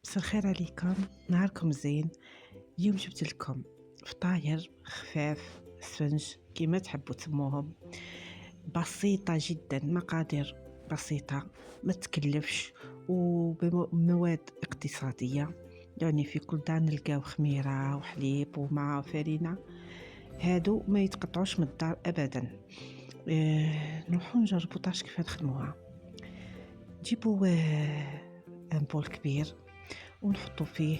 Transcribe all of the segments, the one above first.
مساء الخير عليكم، نهاركم زين. اليوم جبت لكم فطاير خفاف سفنج كيما تحبوا تسموهم، بسيطة جدا، مقادير بسيطة ما تكلفش وبمواد اقتصادية. يعني في كل دار نلقاو خميرة وحليب ومع فرينة، هادو ما يتقطعوش من الدار ابدا. نروحو نجربو طاش كيف نخدموها. جيبوا ان بول كبير ونحطو فيه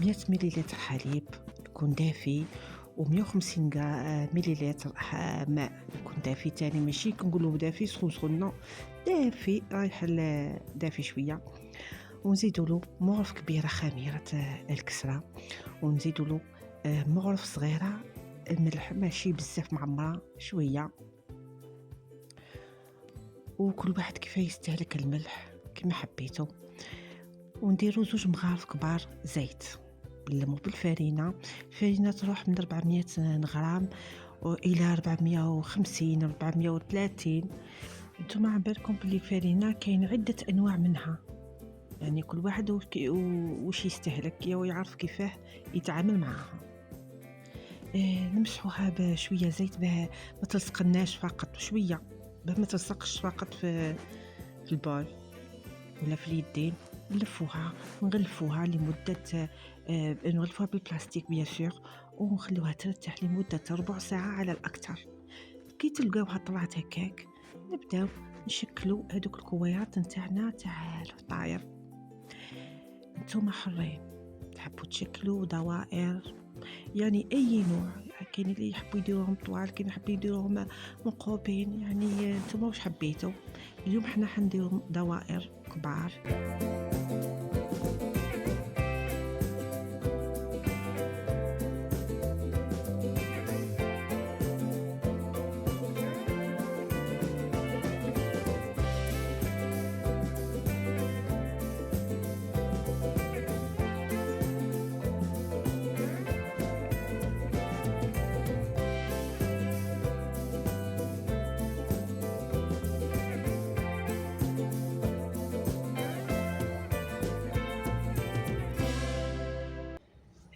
100 مليلتر حليب يكون دافي، و150 مليلتر ماء يكون دافي تاني، ماشي كنقولوا دافي سخون سخون، نو دافي رايح دافي شويه. ونزيدو له مغرف كبيره خميره الكسره، ونزيدو له مغرف صغيره الملح، ماشي بزاف معمره شويه، وكل واحد كيف يستهلك الملح كما حبيتو. ونديرو 2 مغارف كبار زيت، مو بالفرينه. الفرينه تروح من 400 غرام الى 450 430. نتوما على بالكم بلي الفرينه كاين عده انواع منها، يعني كل واحد واش يستهلك ويعرف كيفاه يتعامل معها. نمسحوها بشويه زيت باه ما تلصقناش، فقط شويه باه ما تلصقش فقط في البول ولا في اليدين. نغلفوها لمدة نغلفوها بالبلاستيك بيان سور، ونخلوها ترتاح لمدة ربع ساعة على الأكثر. كي تلقاوها طلعت هكاك، نبداو نشكلوا هذوك الكويرات نتاعنا تاع الفطاير. نتوما حرين، تحبوا تشكلوا دوائر يعني اي نوع، كاين اللي يحبوا يديروهم طوال، كاين يحبوا يديروهم مقوبين، يعني نتوما واش حبيتوا. اليوم حنا حنديروا دوائر كبار.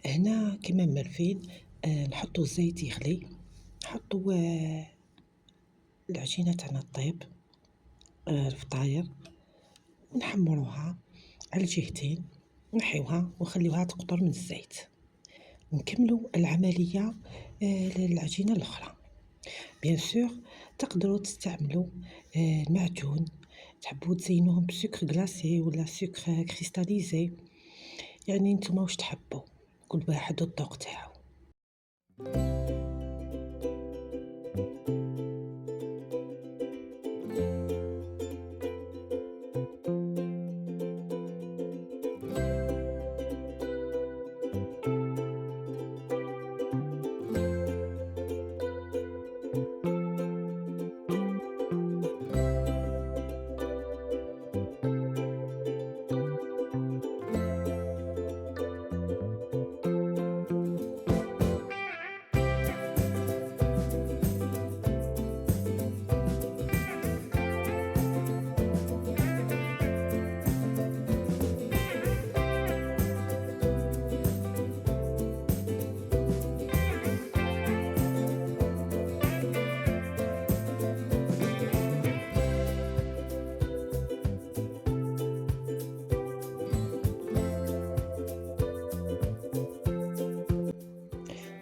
هنا كما مرفين، نحطو الزيت يغلي، نحطو العجينة تاعنا الطيب، الفطاير، ونحمروها على الجهتين، نحيوها ونخليوها تقطر من الزيت، ونكملوا العملية للعجينة الأخرى. بيان سور تقدروا تستعملوا المعجون، تحبوا تزينوهم بسكر غلاسي ولا سكر كريستاليزي، يعني نتوما واش تحبوا، كل واحد والذوق تاعو.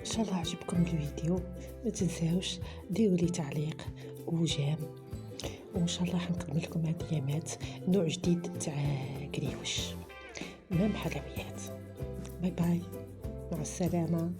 ان شاء الله عجبكم الفيديو، ما تنساوش ديروا لي تعليق وجيم، وان شاء الله حنقدم لكم هاد الايامات نوع جديد تاع قريوش مام حلويات. باي باي، مع السلامه.